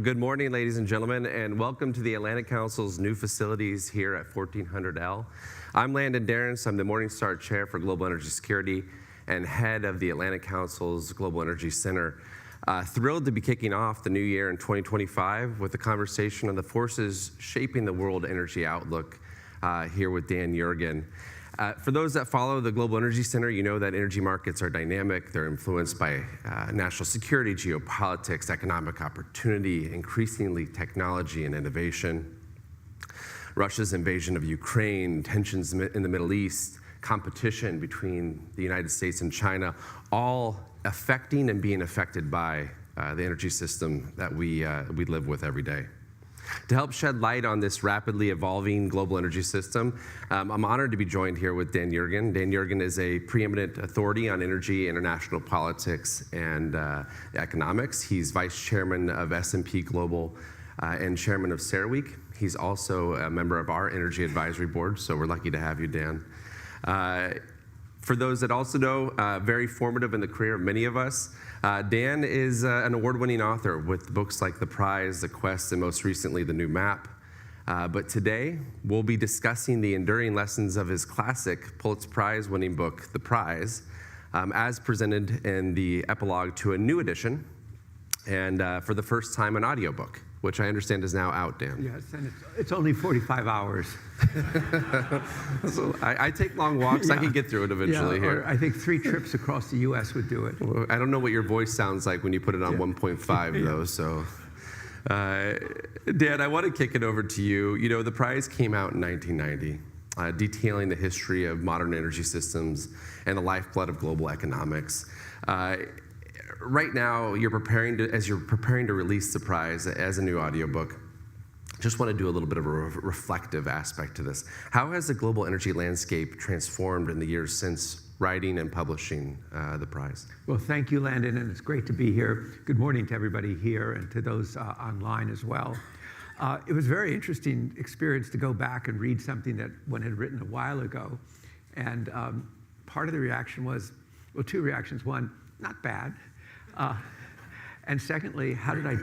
good morning, ladies and gentlemen, and welcome to the Atlantic Council's new facilities here at 1400L. I'm Landon Darrence. I'm the Morningstar Chair for Global Energy Security and head of the Atlantic Council's Global Energy Center. Thrilled to be kicking off the new year in 2025 with a conversation on the forces shaping the world energy outlook here with Dan Yergin. For those that follow the Global Energy Center, you know that energy markets are dynamic. They're influenced by national security, geopolitics, economic opportunity, increasingly technology and innovation. Russia's invasion of Ukraine, tensions in the Middle East, competition between the United States and China, all affecting and being affected by the energy system that we live with every day. To help shed light on this rapidly evolving global energy system, I'm honored to be joined here with Dan Yergin. Dan Yergin is a preeminent authority on energy, international politics, and economics. He's vice chairman of S&P Global and chairman of CERAWeek. He's also a member of our energy advisory board, so we're lucky to have you, Dan. For those that also know, very formative in the career of many of us, Dan is an award-winning author with books like The Prize, The Quest, and most recently, The New Map. But today, we'll be discussing the enduring lessons of his classic Pulitzer Prize-winning book, The Prize, as presented in the epilogue to a new edition, and for the first time, an audiobook, which I understand is now out, Dan. Yes, and it's only 45 hours. So I take long walks. Yeah. I can get through it eventually here. I think 3 trips across the U.S. would do it. Well, I don't know what your voice sounds like when you put it on 1.5, though, so. Dan, I want to kick it over to you. You know, the prize came out in 1990, detailing the history of modern energy systems and the lifeblood of global economics. Right now, as you're preparing to release the prize as a new audiobook, just want to do a little bit of a reflective aspect to this. How has the global energy landscape transformed in the years since writing and publishing the prize? Well, thank you, Landon, and it's great to be here. Good morning to everybody here and to those online as well. It was a very interesting experience to go back and read something that one had written a while ago. And part of the reaction was, well, 2 reactions. One, not bad. And secondly, how did I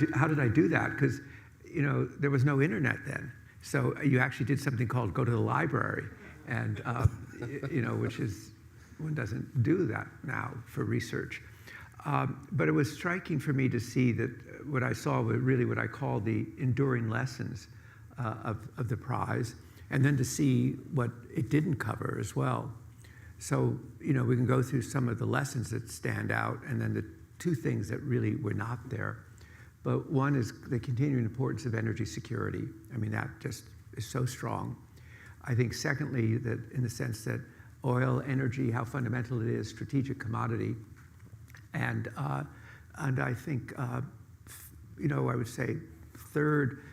do that? Because, you know, there was no internet then. So you actually did something called go to the library, and you know, which is, one doesn't do that now for research. But it was striking for me to see that what I saw were really what I call the enduring lessons of the prize, and then to see what it didn't cover as well. So, you know, we can go through some of the lessons that stand out, and then the 2 things that really were not there. But one is the continuing importance of energy security. I mean, that just is so strong. I think secondly, that in the sense that oil, energy, how fundamental it is, strategic commodity. And I think, you know, I would say third,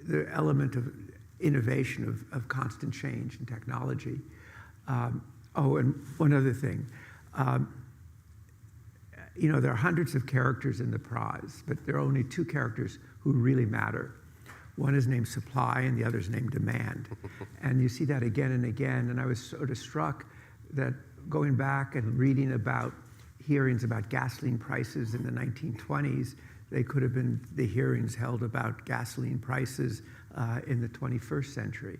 the element of innovation, of constant change in technology. Oh, and one other thing. You know, there are hundreds of characters in the prize, but there are only 2 characters who really matter. One is named supply and the other is named demand. And you see that again and again. And I was sort of struck that going back and reading about hearings about gasoline prices in the 1920s, they could have been the hearings held about gasoline prices in the 21st century.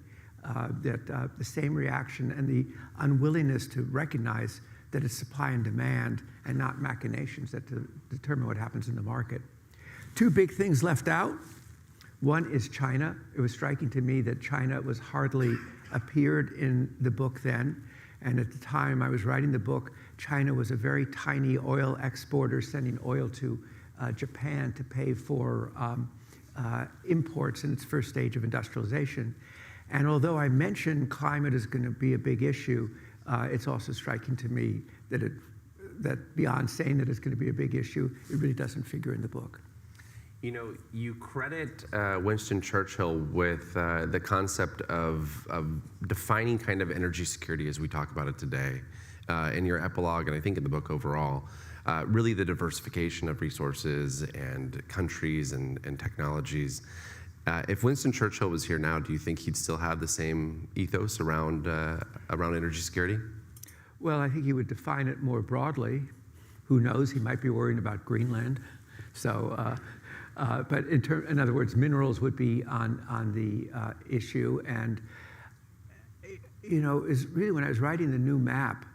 The same reaction and the unwillingness to recognize that it's supply and demand and not machinations that determine what happens in the market. 2 big things left out. One is China. It was striking to me that China was hardly appeared in the book then. And at the time I was writing the book, China was a very tiny oil exporter sending oil to Japan to pay for imports in its first stage of industrialization. And although I mentioned climate is going to be a big issue, it's also striking to me that beyond saying that it's going to be a big issue, it really doesn't figure in the book. You know, you credit Winston Churchill with the concept of defining kind of energy security as we talk about it today in your epilogue, and I think in the book overall, really the diversification of resources and countries and technologies. If Winston Churchill was here now, do you think he'd still have the same ethos around energy security? Well, I think he would define it more broadly. Who knows? He might be worrying about Greenland. So But in other words, minerals would be on the issue. And, is really when I was writing the new map,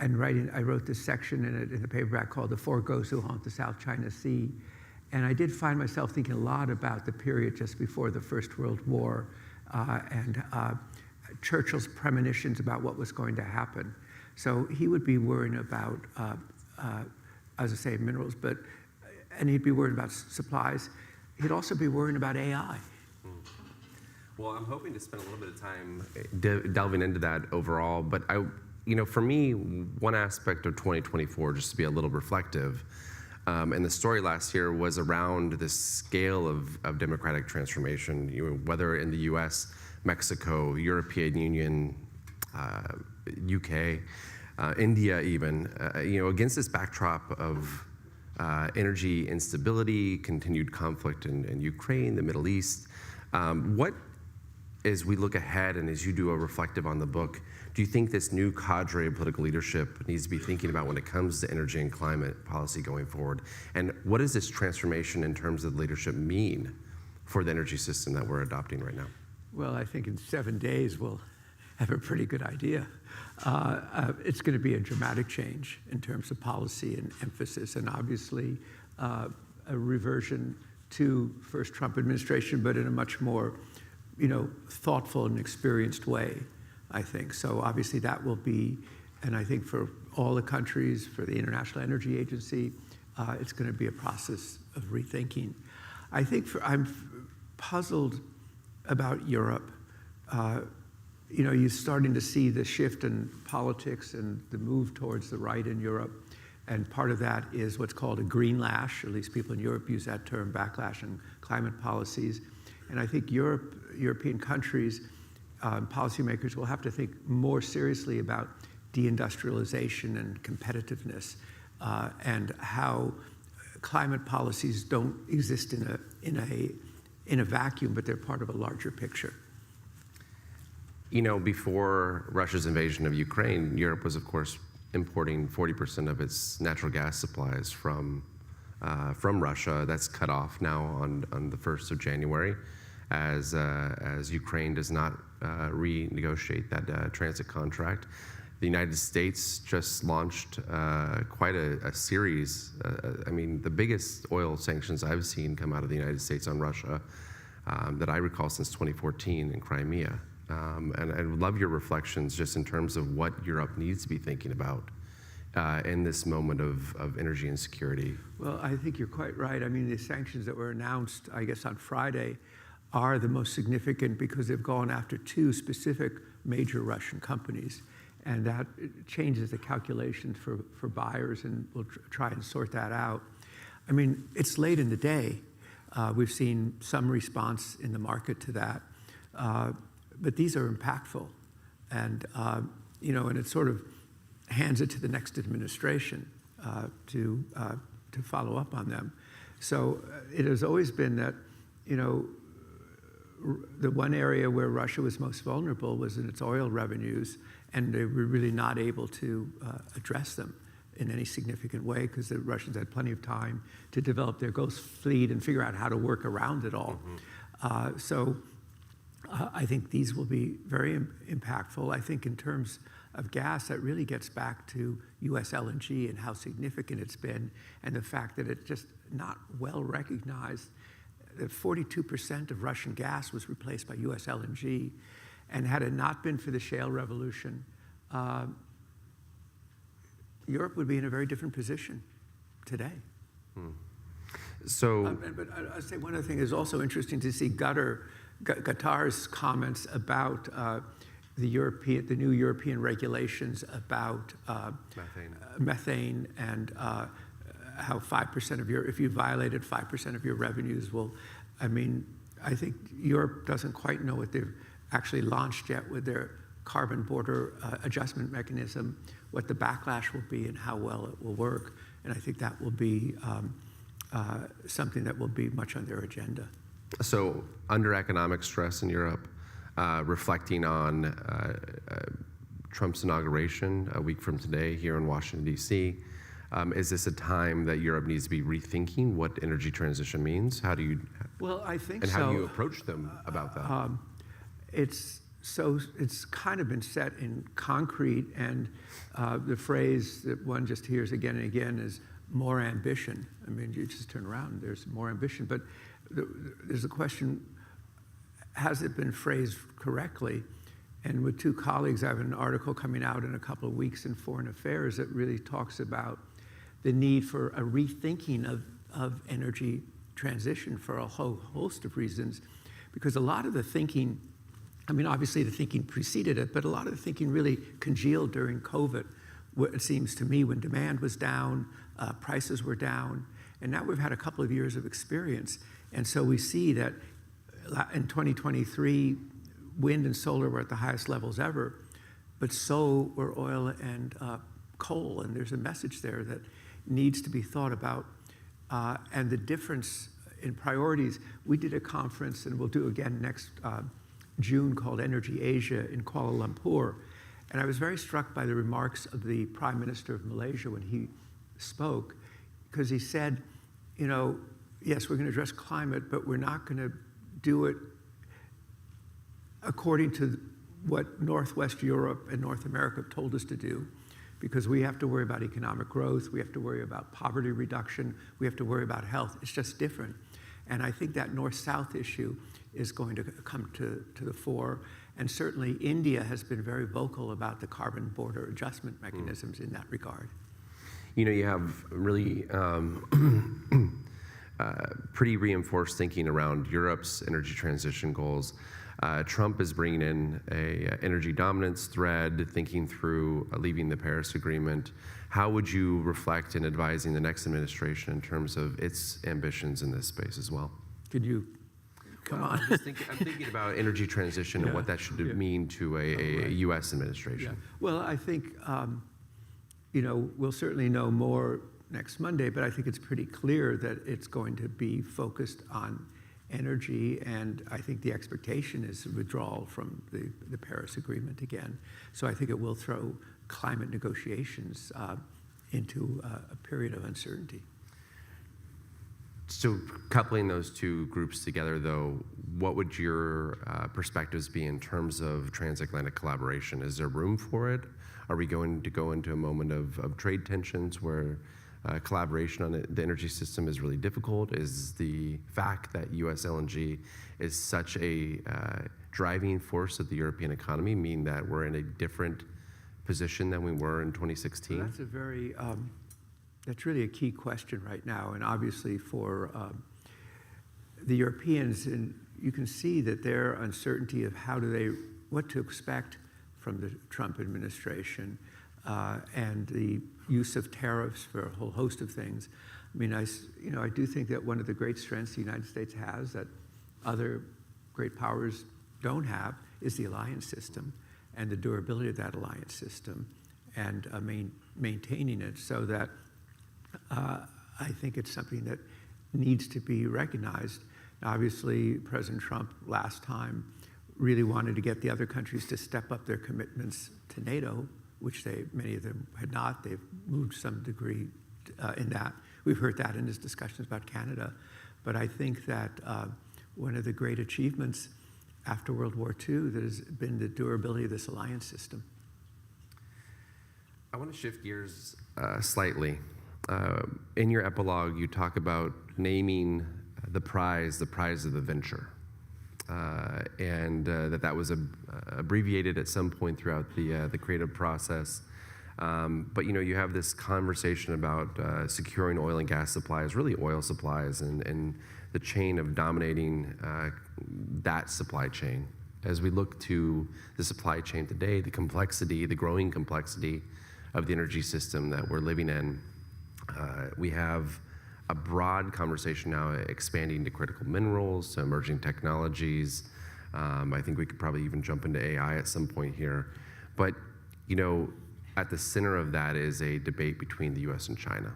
I wrote this section in the paperback called "The Four Ghosts Who Haunt the South China Sea," and I did find myself thinking a lot about the period just before the First World War and Churchill's premonitions about what was going to happen. So he would be worrying about, as I say, minerals, and he'd be worried about supplies. He'd also be worrying about AI. Well, I'm hoping to spend a little bit of time delving into that overall, but for me, one aspect of 2024, just to be a little reflective, and the story last year was around the scale of democratic transformation, whether in the US, Mexico, European Union, UK, India even, against this backdrop of energy instability, continued conflict in Ukraine, the Middle East. What, as we look ahead and as you do a reflective on the book, do you think this new cadre of political leadership needs to be thinking about when it comes to energy and climate policy going forward? And what does this transformation in terms of leadership mean for the energy system that we're adopting right now? Well, I think in 7 days we'll have a pretty good idea. It's going to be a dramatic change in terms of policy and emphasis, and obviously a reversion to first Trump administration, but in a much more, thoughtful and experienced way, I think. So obviously that will be, and I think for all the countries, for the International Energy Agency, it's going to be a process of rethinking. I think I'm puzzled about Europe. You're starting to see the shift in politics and the move towards the right in Europe. And part of that is what's called a green lash, at least people in Europe use that term, backlash in climate policies. And I think European countries, policymakers will have to think more seriously about deindustrialization and competitiveness and how climate policies don't exist in a vacuum, but they're part of a larger picture. Before Russia's invasion of Ukraine, Europe was, of course, importing 40% of its natural gas supplies from Russia. That's cut off now on the 1st of January, as Ukraine does not renegotiate that transit contract. The United States just launched quite a series. The biggest oil sanctions I've seen come out of the United States on Russia that I recall since 2014 in Crimea. And I would love your reflections just in terms of what Europe needs to be thinking about in this moment of energy insecurity. Well, I think you're quite right. The sanctions that were announced, I guess, on Friday are the most significant because they've gone after two specific major Russian companies. And that changes the calculations for buyers, and we'll try and sort that out. It's late in the day. We've seen some response in the market to that. But these are impactful, and and it sort of hands it to the next administration to follow up on them. So it has always been that the one area where Russia was most vulnerable was in its oil revenues, and they were really not able to address them in any significant way because the Russians had plenty of time to develop their ghost fleet and figure out how to work around it all. I think these will be very impactful. I think in terms of gas, that really gets back to US LNG and how significant it's been, and the fact that it's just not well recognized that 42% of Russian gas was replaced by US LNG. And had it not been for the shale revolution, Europe would be in a very different position today. But I'll say one other thing is also interesting to see Qatar's comments about the new European regulations about methane and how 5% of if you violated 5% of your revenues will, I think Europe doesn't quite know what they've actually launched yet with their carbon border adjustment mechanism, what the backlash will be and how well it will work. And I think that will be something that will be much on their agenda. So under economic stress in Europe, reflecting on Trump's inauguration a week from today here in Washington, D.C., Is this a time that Europe needs to be rethinking what energy transition means? How do you, Well, I think and so. how do you approach them about that? It's kind of been set in concrete, and the phrase that one just hears again and again is more ambition. I mean, you just turn around and there's more ambition, but there's a question, has it been phrased correctly? And with two colleagues, I have an article coming out in a couple of weeks in Foreign Affairs that really talks about the need for a rethinking of energy transition for a whole host of reasons, because a lot of the thinking, I mean, obviously the thinking preceded it, but a lot of the thinking really congealed during COVID. It seems to me when demand was down, prices were down, and now we've had a couple of years of experience. And so we see that in 2023, wind and solar were at the highest levels ever, but so were oil and coal. And there's a message there that needs to be thought about. And the difference in priorities, we did a conference, and we'll do again next June, called Energy Asia in Kuala Lumpur. And I was very struck by the remarks of the Prime Minister of Malaysia when he spoke, because he said, you know, yes, we're going to address climate, but we're not going to do it according to what Northwest Europe and North America have told us to do, because we have to worry about economic growth, we have to worry about poverty reduction, we have to worry about health. It's just different. And I think that North-South issue is going to come to the fore. And certainly India has been very vocal about the carbon border adjustment mechanisms in that regard. You know, you have really pretty reinforced thinking around Europe's energy transition goals. Trump is bringing in a energy dominance thread, thinking through leaving the Paris Agreement. How would you reflect in advising the next administration in terms of its ambitions in this space as well? Could you come on? I'm thinking about energy transition and what that should mean to a U.S. administration. Yeah. Well, I think, you know, we'll certainly know more next Monday, but I think it's pretty clear that it's going to be focused on energy, and I think the expectation is withdrawal from the Paris Agreement again. So I think it will throw climate negotiations into a period of uncertainty. So coupling those two groups together, though, what would your perspectives be in terms of transatlantic collaboration? Is there room for it? Are we going to go into a moment of trade tensions where collaboration on the energy system is really difficult? Is the fact that U.S. LNG is such a driving force of the European economy mean that we're in a different position than we were in 2016? Well, that's a very, that's really a key question right now. And obviously for the Europeans, and you can see that their uncertainty of what to expect from the Trump administration, and the use of tariffs for a whole host of things. I mean, I do think that one of the great strengths the United States has that other great powers don't have is the alliance system and the durability of that alliance system, and maintaining it, so that I think it's something that needs to be recognized. Now, obviously, President Trump last time really wanted to get the other countries to step up their commitments to NATO, which many of them had not. They've moved some degree in that. We've heard that in his discussions about Canada. But I think that one of the great achievements after World War II that has been the durability of this alliance system. I want to shift gears slightly. In your epilogue, you talk about naming the prize of the venture. And that was abbreviated at some point throughout the creative process. But you know, you have this conversation about securing oil and gas supplies, really oil supplies, and the chain of dominating that supply chain. As we look to the supply chain today, the growing complexity of the energy system that we're living in, we have a broad conversation now expanding to critical minerals, to emerging technologies. I think we could probably even jump into AI at some point here. But, you know, at the center of that is a debate between the US and China.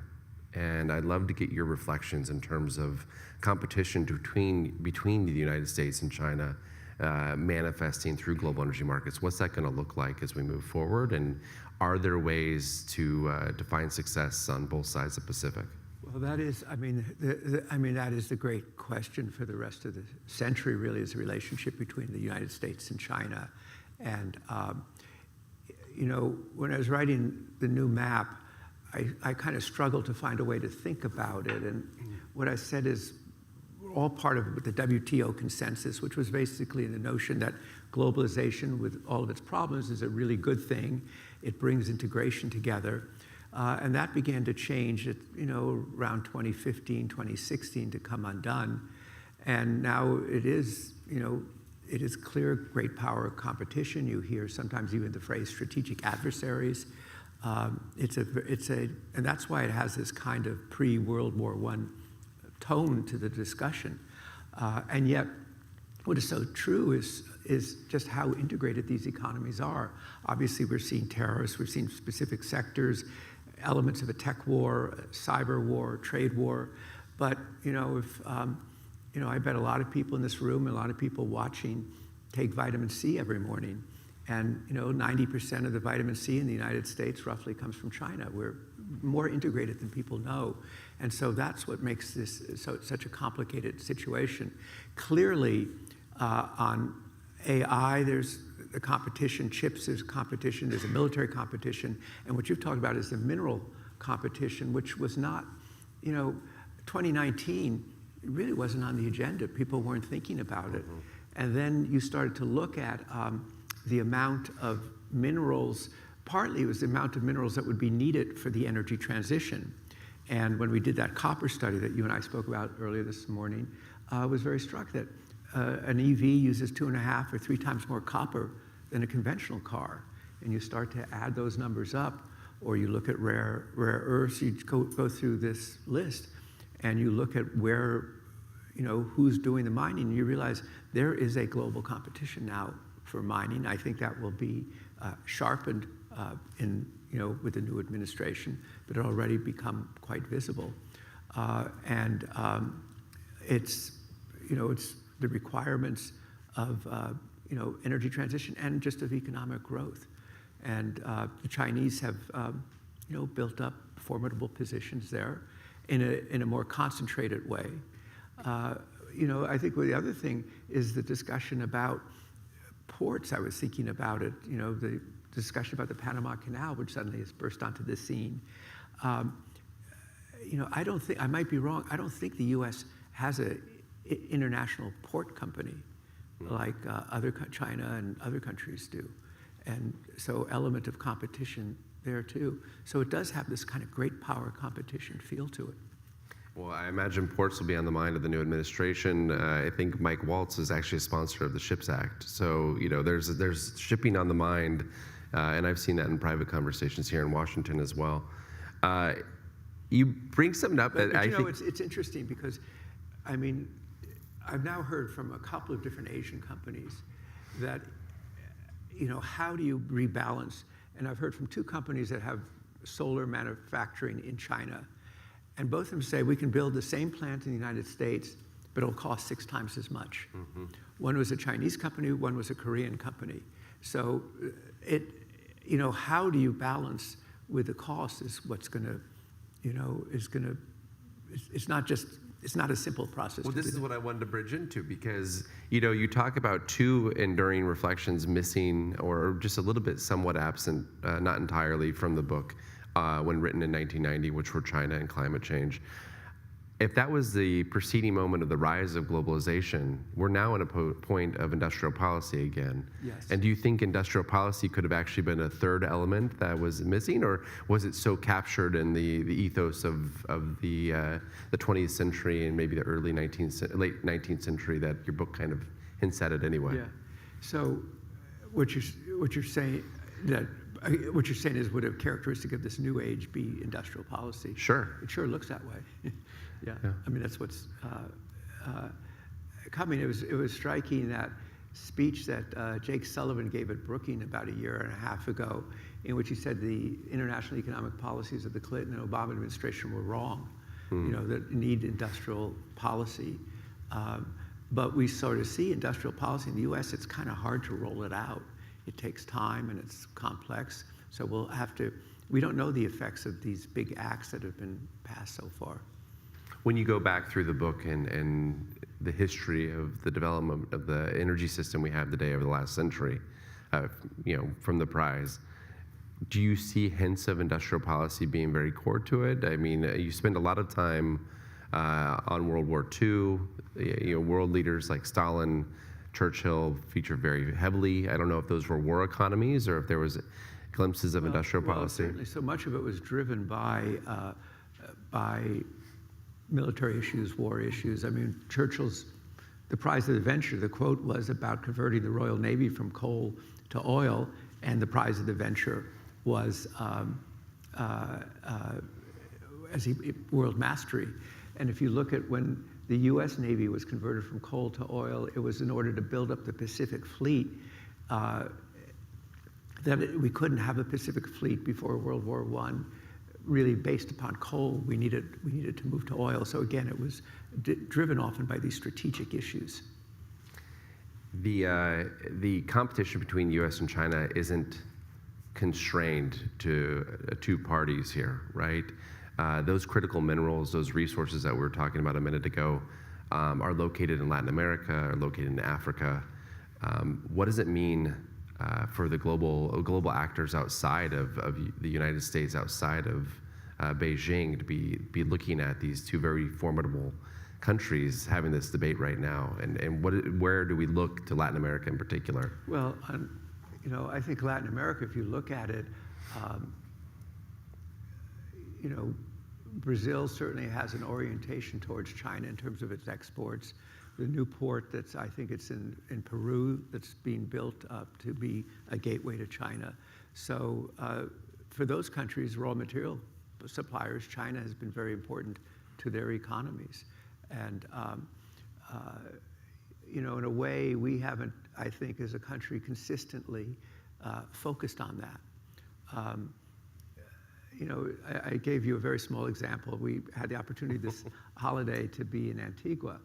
And I'd love to get your reflections in terms of competition between the United States and China manifesting through global energy markets. What's that going to look like as we move forward? And are there ways to find success on both sides of the Pacific? Well, that is, that is the great question for the rest of the century, really, is the relationship between the United States and China. And, when I was writing the new map, I kind of struggled to find a way to think about it. And what I said is all part of the WTO consensus, which was basically the notion that globalization, with all of its problems, is a really good thing. It brings integration together. And that began to change at, around 2015, 2016 to come undone. And now it is, it is clear great power competition. You hear sometimes even the phrase strategic adversaries. And that's why it has this kind of pre-World War I tone to the discussion. And yet, what is so true is just how integrated these economies are. Obviously, we're seeing terrorists, we're seeing specific sectors, elements of a tech war, a cyber war, trade war. But I bet a lot of people in this room, a lot of people watching, take vitamin C every morning. And 90% of the vitamin C in the United States roughly comes from China. We're more integrated than people know. And so that's what makes this such a complicated situation. Clearly, on AI, there's the competition, chips, there's competition, there's a military competition, and what you've talked about is the mineral competition, which was not, 2019, it really wasn't on the agenda. People weren't thinking about it. And then you started to look at the amount of minerals. Partly it was the amount of minerals that would be needed for the energy transition. And when we did that copper study that you and I spoke about earlier this morning, I was very struck that an EV uses 2.5 or 3 times more copper than a conventional car. And you start to add those numbers up, or you look at rare earths, you go through this list, and you look at where, who's doing the mining, and you realize there is a global competition now for mining. I think that will be sharpened with the new administration, but it already become quite visible. It's the requirements of energy transition and just of economic growth. And the Chinese have built up formidable positions there in a more concentrated way. I think the other thing is the discussion about ports. I was thinking about it, the discussion about the Panama Canal, which suddenly has burst onto the scene. I don't think, I might be wrong, I don't think the U.S. has an international port company like China and other countries do. And so element of competition there too. So it does have this kind of great power competition feel to it. Well, I imagine ports will be on the mind of the new administration. I think Mike Waltz is actually a sponsor of the SHIPS Act. So, there's shipping on the mind, and I've seen that in private conversations here in Washington as well. You bring something up that I think... It's interesting because, I've now heard from a couple of different Asian companies that, how do you rebalance? And I've heard from 2 companies that have solar manufacturing in China. And both of them say, we can build the same plant in the United States, but it'll cost 6 times as much. One was a Chinese company, one was a Korean company. So how do you balance with the cost is what's gonna, it's not a simple process. Well, this is what I wanted to bridge into because, you talk about 2 enduring reflections missing or just a little bit somewhat absent, not entirely from the book when written in 1990, which were China and climate change. If that was the preceding moment of the rise of globalization, we're now in a point of industrial policy again. Yes. And do you think industrial policy could have actually been a third element that was missing, or was it so captured in the ethos of the 20th century and maybe the late 19th century that your book kind of hints at it anyway? Yeah. So what you're saying is, would a characteristic of this new age be industrial policy? Sure. It sure looks that way. Yeah. That's what's coming. It was striking, that speech that Jake Sullivan gave at Brookings about 1.5 years ago, in which he said the international economic policies of the Clinton and Obama administration were wrong. That need industrial policy. But we sort of see industrial policy in the US, it's kind of hard to roll it out. It takes time and it's complex. So we don't know the effects of these big acts that have been passed so far. When you go back through the book and the history of the development of the energy system we have today over the last century, from the prize, do you see hints of industrial policy being very core to it? I mean, you spend a lot of time on World War II. World leaders like Stalin, Churchill feature very heavily. I don't know if those were war economies or if there was glimpses of industrial policy. Certainly, so much of it was driven by military issues, war issues. I mean, Churchill's The Prize of the Venture, the quote was about converting the Royal Navy from coal to oil, and the Prize of the Venture was world mastery. And if you look at when the US Navy was converted from coal to oil, it was in order to build up the Pacific Fleet. We couldn't have a Pacific Fleet before World War I, really based upon coal. We needed to move to oil. So again, it was driven often by these strategic issues. The competition between US and China isn't constrained to two parties here, right? Those critical minerals, those resources that we were talking about a minute ago, are located in Latin America, are located in Africa. What does it mean for the global actors outside of the United States, outside of Beijing, to be looking at these two very formidable countries having this debate right now? And where do we look to Latin America in particular? Well, I think Latin America, if you look at it, Brazil certainly has an orientation towards China in terms of its exports. The new port I think it's in Peru that's being built up to be a gateway to China. So for those countries, raw material suppliers, China has been very important to their economies. And in a way, we haven't, I think, as a country, consistently focused on that. I gave you a very small example. We had the opportunity this holiday to be in Antigua,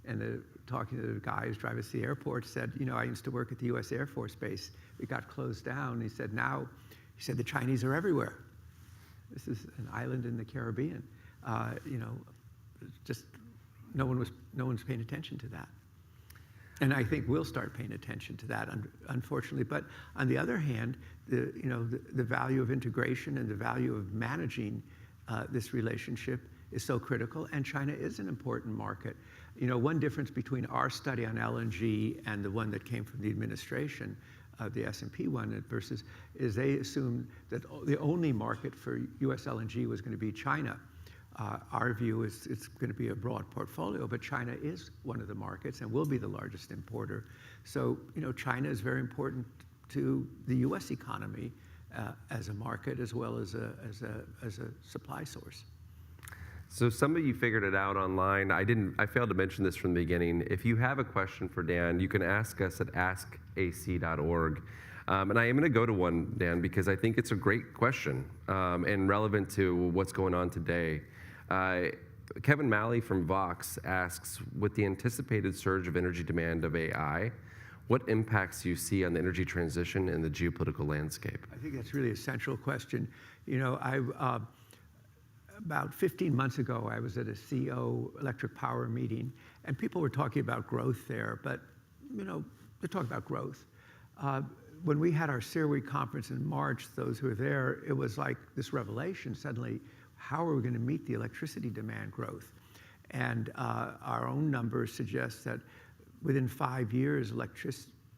and talking to the guy who's driving us to the airport, said, I used to work at the U.S. Air Force Base. It got closed down. He said, the Chinese are everywhere. This is an island in the Caribbean. Just no one's paying attention to that. And I think we'll start paying attention to that, unfortunately. But on the other hand, the value of integration and the value of managing this relationship is so critical, and China is an important market. One difference between our study on LNG and the one that came from the administration, the S&P one versus, is they assumed that the only market for US LNG was going to be China. Our view is it's going to be a broad portfolio, but China is one of the markets and will be the largest importer. So, China is very important to the US economy as a market as well as a supply source. So some of you figured it out online. I failed to mention this from the beginning. If you have a question for Dan, you can ask us at askac.org. And I am going to go to one, Dan, because I think it's a great question and relevant to what's going on today. Kevin Malley from Vox asks, with the anticipated surge of energy demand of AI, what impacts do you see on the energy transition and the geopolitical landscape? I think that's really a central question. About 15 months ago, I was at a CO electric power meeting, and people were talking about growth there, but they're talking about growth. When we had our CERAWeek conference in March, those who were there, it was like this revelation suddenly, how are we going to meet the electricity demand growth? And our own numbers suggest that within 5 years,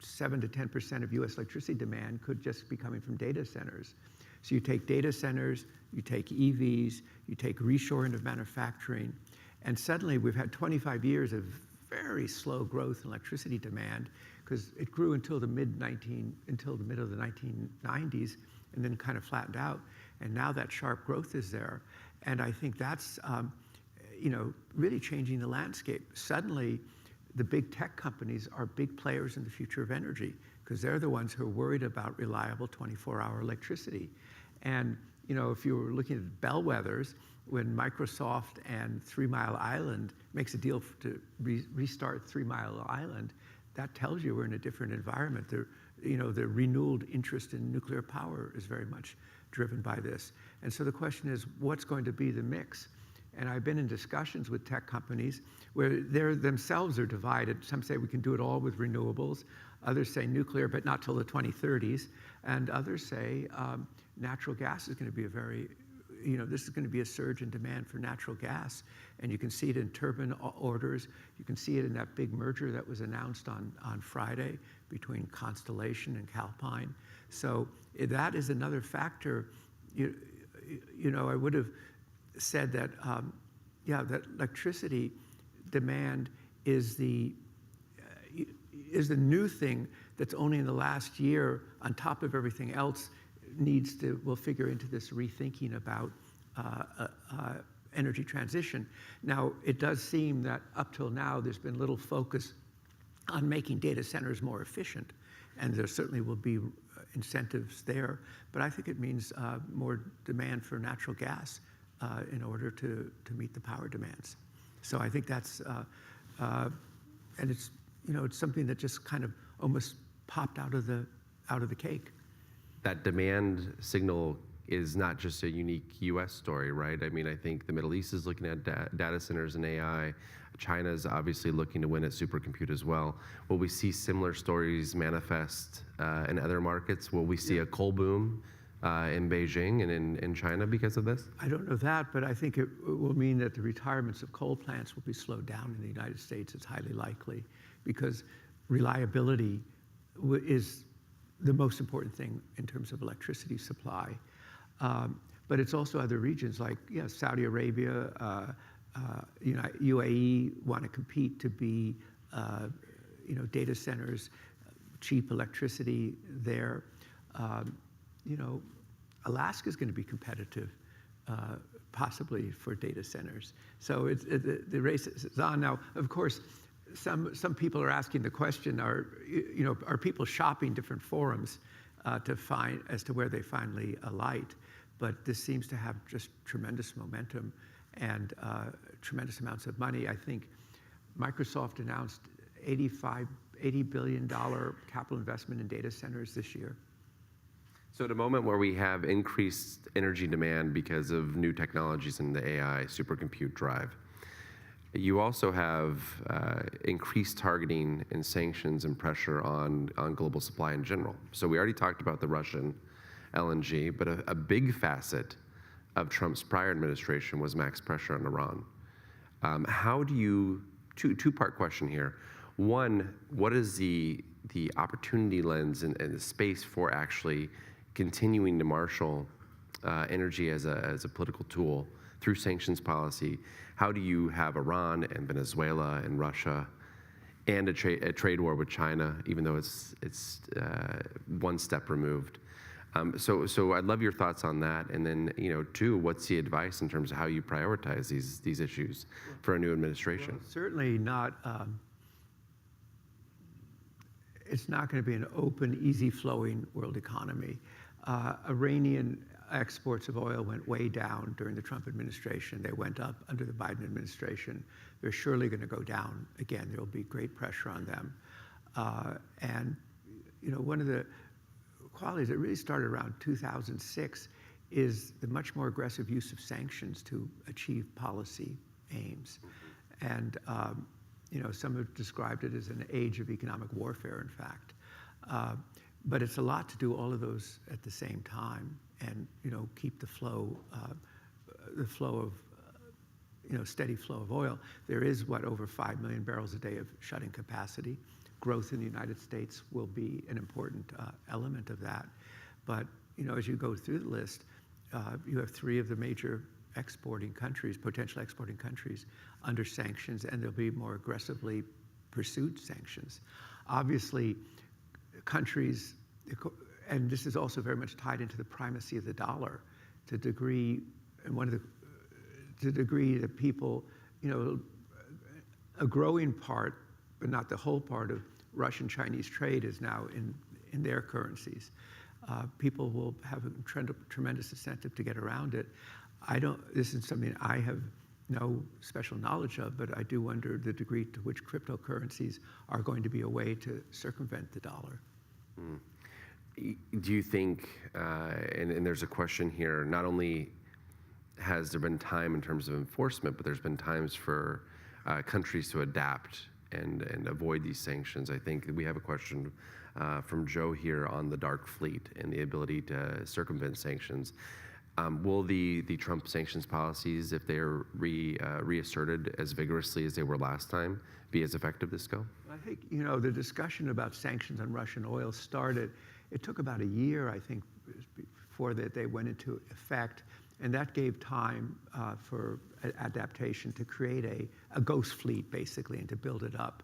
7 to 10% of US electricity demand could just be coming from data centers. So you take data centers, you take EVs, you take reshoring of manufacturing, and suddenly we've had 25 years of very slow growth in electricity demand, because it grew until the middle of the 1990s and then kind of flattened out. And now that sharp growth is there. And I think that's really changing the landscape. Suddenly, the big tech companies are big players in the future of energy, because they're the ones who are worried about reliable 24-hour electricity. And if you were looking at bellwethers, when Microsoft and 3 Mile Island makes a deal to restart 3 Mile Island, that tells you we're in a different environment. The renewed interest in nuclear power is very much driven by this. And so the question is, what's going to be the mix? And I've been in discussions with tech companies where they themselves are divided. Some say we can do it all with renewables. Others say nuclear, but not till the 2030s. And others say natural gas is going to be this is going to be a surge in demand for natural gas. And you can see it in turbine orders. You can see it in that big merger that was announced on Friday between Constellation and Calpine. So that is another factor. I would have said that, that electricity demand is the new thing that's only in the last year, on top of everything else, will figure into this rethinking about energy transition. Now, it does seem that up till now, there's been little focus on making data centers more efficient, and there certainly will be incentives there, but I think it means more demand for natural gas in order to meet the power demands. So I think that's, and it's something that just kind of almost popped out of the cake. That demand signal is not just a unique U.S. story, right? I mean, I think the Middle East is looking at data centers and AI. China's obviously looking to win at supercompute as well. Will we see similar stories manifest in other markets? Will we see a coal boom in Beijing and in China because of this? I don't know that, but I think it will mean that the retirements of coal plants will be slowed down in the United States. It's highly likely because reliability is the most important thing in terms of electricity supply. But it's also other regions like Saudi Arabia, UAE want to compete to be data centers, cheap electricity there. Alaska is going to be competitive, possibly for data centers. So the race is on now. Of course, some people are asking the question: are people shopping different forums to find as to where they finally alight? But this seems to have just tremendous momentum and tremendous amounts of money. I think Microsoft announced $80 billion capital investment in data centers this year. So at a moment where we have increased energy demand because of new technologies in the AI supercompute drive, you also have increased targeting and sanctions and pressure on global supply in general. So we already talked about the Russian LNG, but a big facet of Trump's prior administration was max pressure on Iran. How do you, two-part question here. One, what is the opportunity lens and the space for actually continuing to marshal energy as a political tool through sanctions policy? How do you have Iran and Venezuela and Russia and a trade war with China, even though it's one step removed? So I'd love your thoughts on that. And then, two, what's the advice in terms of how you prioritize these issues for a new administration? Well, certainly not. It's not going to be an open, easy-flowing world economy. Iranian exports of oil went way down during the Trump administration. They went up under the Biden administration. They're surely going to go down again. There will be great pressure on them. And one of the qualities that really started around 2006 is the much more aggressive use of sanctions to achieve policy aims. And some have described it as an age of economic warfare, in fact. But it's a lot to do all of those at the same time and keep the flow of steady flow of oil. There is over 5 million barrels a day of shut-in capacity. Growth in the United States will be an important element of that. But as you go through the list, you have 3 of the major exporting countries, potential exporting countries, under sanctions, and they'll be more aggressively pursued sanctions. Obviously, countries, and this is also very much tied into the primacy of the dollar, to the degree that people, a growing part, but not the whole part of Russian-Chinese trade is now in their currencies. people will have a tremendous incentive to get around it. This is something I have no special knowledge of, but I do wonder the degree to which cryptocurrencies are going to be a way to circumvent the dollar. Do you think, and there's a question here, not only has there been time in terms of enforcement, but there's been times for countries to adapt and avoid these sanctions. I think we have a question from Joe here on the dark fleet and the ability to circumvent sanctions. Will the Trump sanctions policies, if they're reasserted as vigorously as they were last time, be as effective this go? I think, the discussion about sanctions on Russian oil started, it took about a year, I think, before they went into effect. And that gave time for adaptation to create a ghost fleet, basically, and to build it up.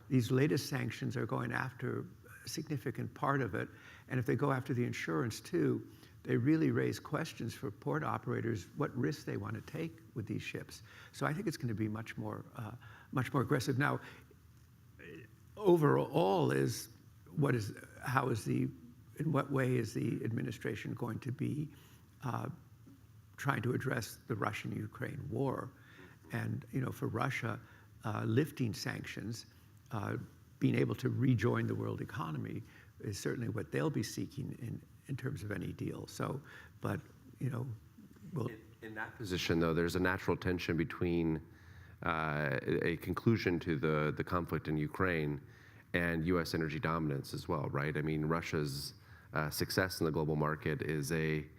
These latest sanctions are going after a significant part of it. And if they go after the insurance, too, they really raise questions for port operators what risks they want to take with these ships. So I think it's going to be much more aggressive. Now, overall, in what way is the administration going to be trying to address the Russian-Ukraine war? And for Russia, lifting sanctions, being able to rejoin the world economy is certainly what they'll be seeking in terms of any deal. So, but we'll. In that position, though, there's a natural tension between a conclusion to the conflict in Ukraine and U.S. energy dominance as well, right? I mean, Russia's success in the global market is an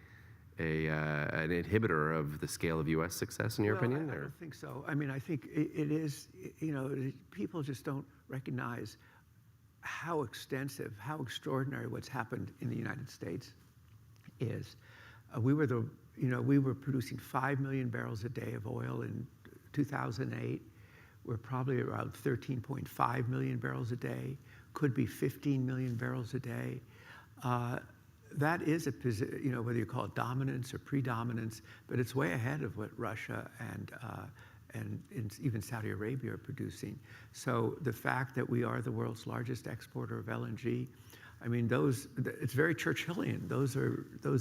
inhibitor of the scale of U.S. success, in your opinion? I don't think so. I mean, I think it is, people just don't recognize how extensive, how extraordinary what's happened in the United States is. We were producing 5 million barrels a day of oil in 2008. We're probably around 13.5 million barrels a day, could be 15 million barrels a day. That is a position, whether you call it dominance or predominance, but it's way ahead of what Russia and even Saudi Arabia are producing. So the fact that we are the world's largest exporter of LNG, I mean, it's very Churchillian. Those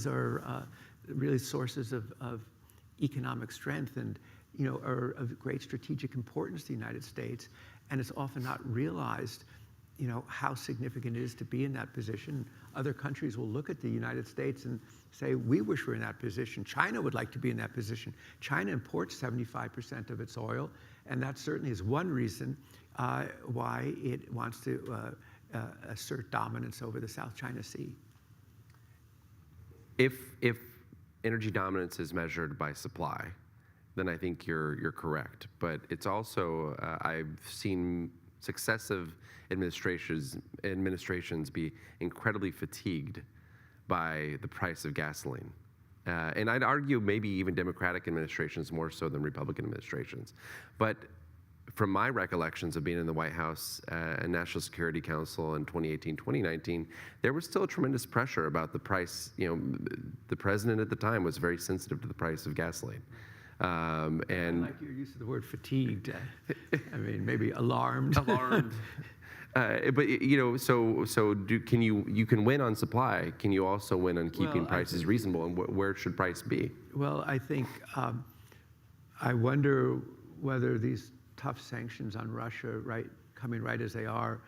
are really sources of economic strength and are of great strategic importance to the United States. And it's often not realized how significant it is to be in that position. Other countries will look at the United States and say, we wish we're in that position. China would like to be in that position. China imports 75% of its oil, and that certainly is one reason why it wants to assert dominance over the South China Sea. If energy dominance is measured by supply, then I think you're correct. But it's also, I've seen successive administrations be incredibly fatigued by the price of gasoline. And I'd argue maybe even Democratic administrations more so than Republican administrations. But from my recollections of being in the White House and National Security Council in 2018, 2019, there was still tremendous pressure about the price. The president at the time was very sensitive to the price of gasoline. And I like your use of the word fatigued. I mean, maybe alarmed. Alarmed. But you can win on supply. Can you also win on keeping prices reasonable? And where should price be? Well, I think I wonder whether these tough sanctions on Russia, coming right as they are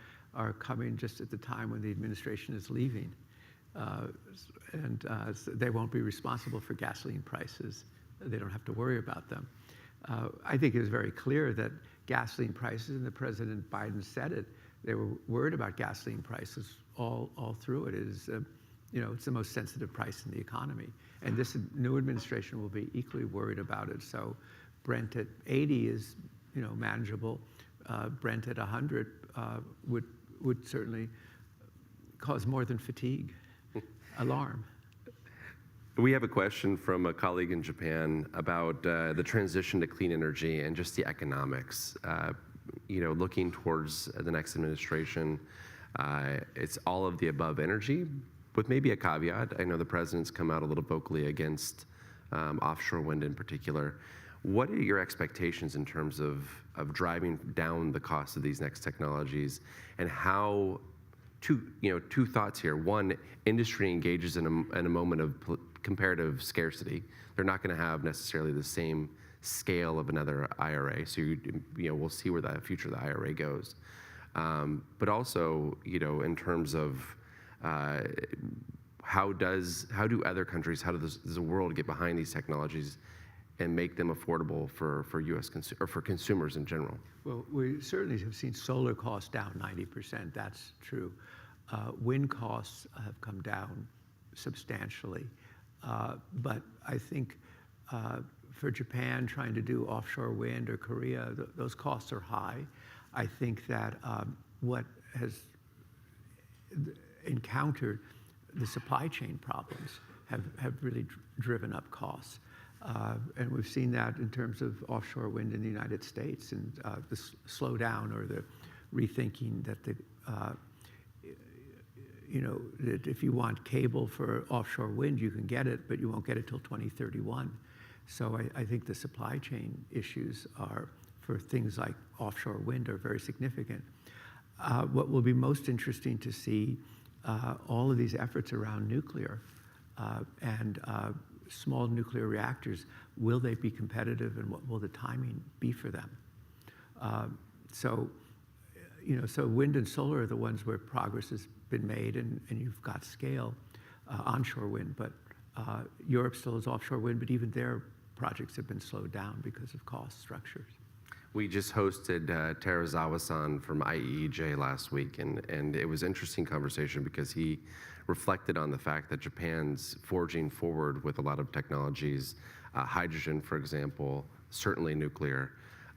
coming just at the time when the administration is leaving, and they won't be responsible for gasoline prices. They don't have to worry about them. I think it was very clear that gasoline prices, and the President Biden said it, they were worried about gasoline prices all through it. It is, it's the most sensitive price in the economy. And this new administration will be equally worried about it. So Brent at 80 is, manageable. Brent at 100 would certainly cause more than fatigue, alarm. We have a question from a colleague in Japan about the transition to clean energy and just the economics. Looking towards the next administration, it's all of the above energy, with maybe a caveat. I know the president's come out a little vocally against offshore wind in particular. What are your expectations in terms of driving down the cost of these next technologies, and how two thoughts here. One, industry engages in a moment of comparative scarcity. They're not going to have necessarily the same scale of another IRA. So we'll see where the future of the IRA goes. But also, in terms of how do other countries, how does the world get behind these technologies and make them affordable for U.S. or for consumers in general? Well, we certainly have seen solar costs down 90%. That's true. Wind costs have come down substantially. But I think for Japan trying to do offshore wind, or Korea, those costs are high. I think that what has encountered the supply chain problems have really driven up costs. And we've seen that in terms of offshore wind in the United States, and the slowdown or the rethinking that that if you want cable for offshore wind, you can get it, but you won't get it till 2031. So I think the supply chain issues for things like offshore wind are very significant. What will be most interesting to see, all of these efforts around nuclear and small nuclear reactors, will they be competitive, and what will the timing be for them? So wind and solar are the ones where progress has been made, and you've got scale, onshore wind, but Europe still has offshore wind, but even their projects have been slowed down because of cost structures. We just hosted Terazawa-san from IEEJ last week, and it was an interesting conversation because he reflected on the fact that Japan's forging forward with a lot of technologies, hydrogen, for example, certainly nuclear,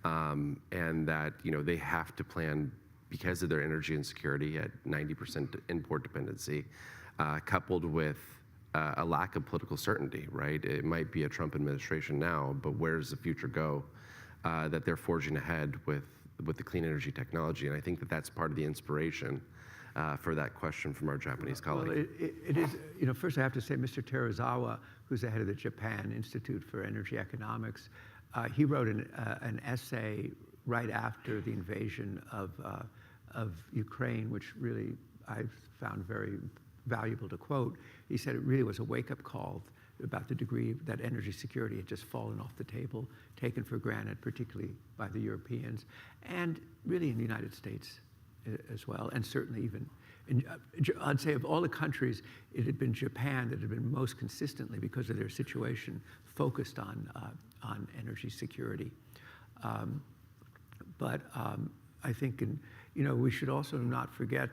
and that they have to plan because of their energy insecurity at 90% import dependency, coupled with a lack of political certainty, right? It might be a Trump administration now, but where does the future go? That they're forging ahead with the clean energy technology. And I think that that's part of the inspiration for that question from our Japanese colleague. Well, it is, first I have to say Mr. Terazawa, who's the head of the Japan Institute for Energy Economics, he wrote an essay right after the invasion of Ukraine, which really I found very valuable to quote. He said it really was a wake-up call about the degree that energy security had just fallen off the table, taken for granted, particularly by the Europeans, and really in the United States as well, and certainly even I'd say of all the countries, it had been Japan that had been most consistently, because of their situation, focused on energy security. But I think, we should also not forget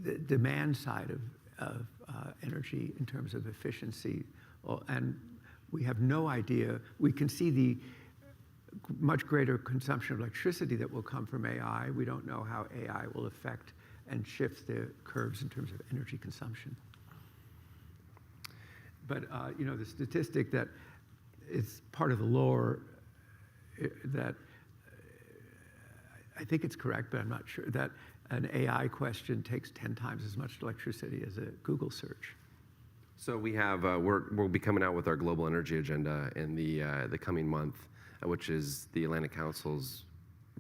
the demand side of energy in terms of efficiency, and we have no idea. We can see the much greater consumption of electricity that will come from AI. We don't know how AI will affect and shift the curves in terms of energy consumption. But the statistic that is part of the lore that I think it's correct, but I'm not sure, that an AI question takes 10 times as much electricity as a Google search. So we have we'll be coming out with our global energy agenda in the coming month, which is the Atlantic Council's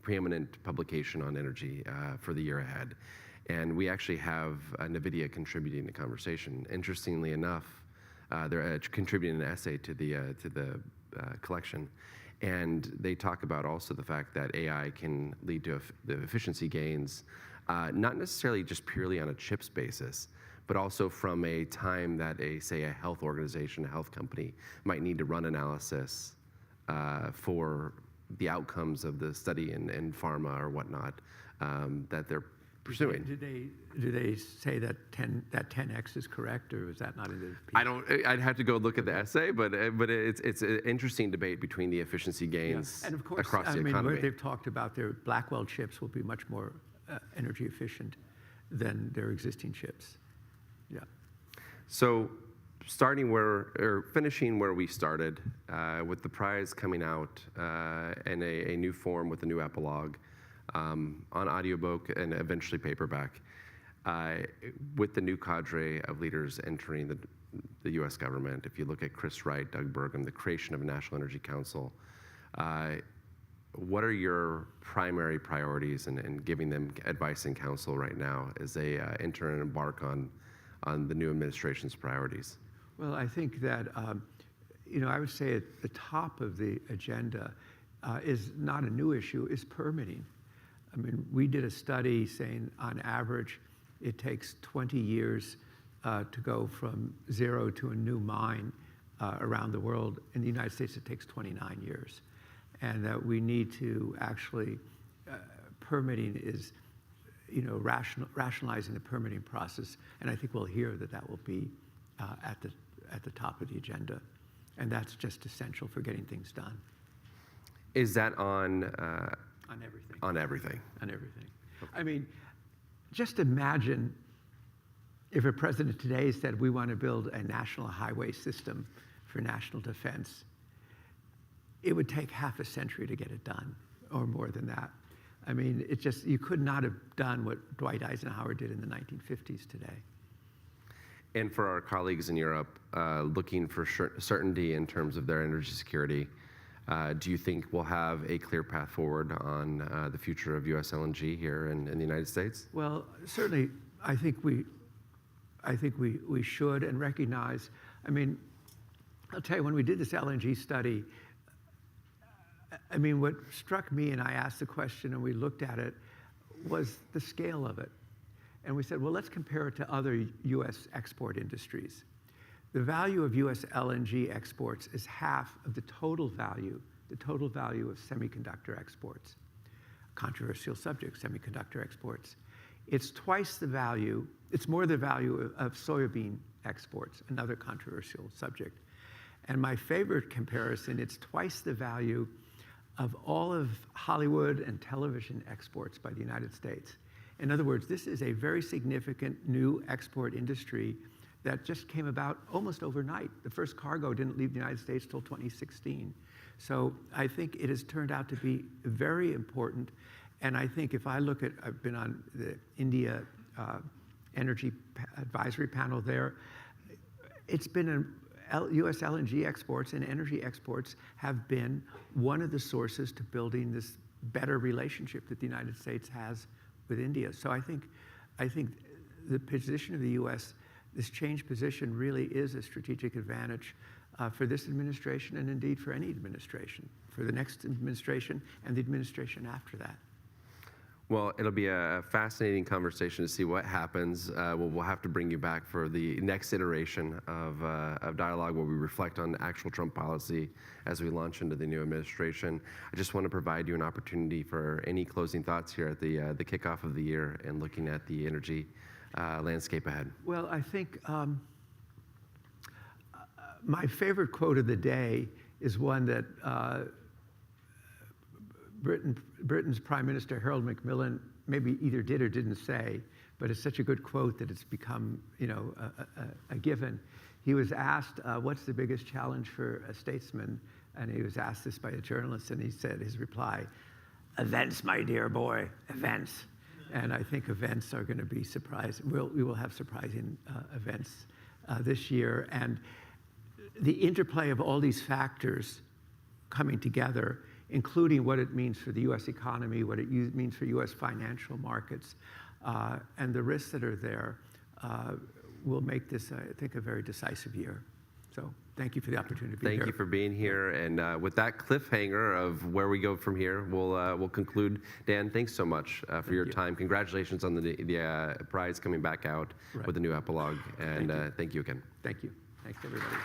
preeminent publication on energy for the year ahead. And we actually have NVIDIA contributing the conversation. Interestingly enough, they're contributing an essay to the collection. And they talk about also the fact that AI can lead to the efficiency gains, not necessarily just purely on a chips basis, but also from a time that say a health organization, a health company might need to run analysis for the outcomes of the study in pharma or whatnot that they're pursuing. Do they say that 10x is correct, or is that not in the piece? I don't. I'd have to go look at the essay, but it's an interesting debate between the efficiency gains and of course, across the economy. They've talked about their Blackwell chips will be much more energy efficient than their existing chips. Yeah. So, finishing where we started, with the prize coming out in a new form with a new epilogue, on audiobook and eventually paperback, with the new cadre of leaders entering the U.S. government. If you look at Chris Wright, Doug Burgum, the creation of a National Energy Council, what are your primary priorities in giving them advice and counsel right now as they enter and embark on the new administration's priorities? Well, I think that, I would say at the top of the agenda is not a new issue, is permitting. I mean, we did a study saying on average, it takes 20 years to go from zero to a new mine around the world. In the United States, it takes 29 years. And that we need to actually, permitting is, rationalizing the permitting process. And I think we'll hear that will be at the top of the agenda. And that's just essential for getting things done. Is that on everything. On everything. On everything. Okay. I mean, just imagine if a president today said, we want to build a national highway system for national defense. It would take half a century to get it done, or more than that. I mean, you could not have done what Dwight Eisenhower did in the 1950s today. And for our colleagues in Europe looking for certainty in terms of their energy security, do you think we'll have a clear path forward on the future of U.S. LNG here in the United States? Well, certainly, I think we should and recognize. I mean, I'll tell you, when we did this LNG study, I mean, what struck me, and I asked the question and we looked at it, was the scale of it. And we said, well, let's compare it to other U.S. export industries. The value of U.S. LNG exports is half of the total value of semiconductor exports. Controversial subject, semiconductor exports. It's twice the value, it's more the value of soybean exports, another controversial subject. And my favorite comparison, it's twice the value of all of Hollywood and television exports by the United States. In other words, this is a very significant new export industry that just came about almost overnight. The first cargo didn't leave the United States till 2016. So I think it has turned out to be very important. And I think if I look at, I've been on the India Energy Advisory Panel there, it's been U.S. LNG exports and energy exports have been one of the sources to building this better relationship that the United States has with India. So I think the position of the U.S., this changed position really is a strategic advantage for this administration and indeed for any administration, for the next administration and the administration after that. Well, it'll be a fascinating conversation to see what happens. We'll have to bring you back for the next iteration of dialogue where we reflect on actual Trump policy as we launch into the new administration. I just want to provide you an opportunity for any closing thoughts here at the kickoff of the year and looking at the energy landscape ahead. Well, I think my favorite quote of the day is one that Britain's Prime Minister Harold Macmillan maybe either did or didn't say, but it's such a good quote that it's become, a given. He was asked, what's the biggest challenge for a statesman? And he was asked this by a journalist, and he said, his reply, events, my dear boy, events. And I think events are going to be surprising. We will have surprising events this year. And the interplay of all these factors coming together, including what it means for the U.S. economy, what it means for U.S. financial markets, and the risks that are there, will make this, I think, a very decisive year. So thank you for the opportunity to be here. Thank you for being here. And with that cliffhanger of where we go from here, we'll conclude. Dan, thanks so much for your time. Congratulations on the prize coming back out with the new epilogue. And thank you again. Thank you. Thanks, everybody.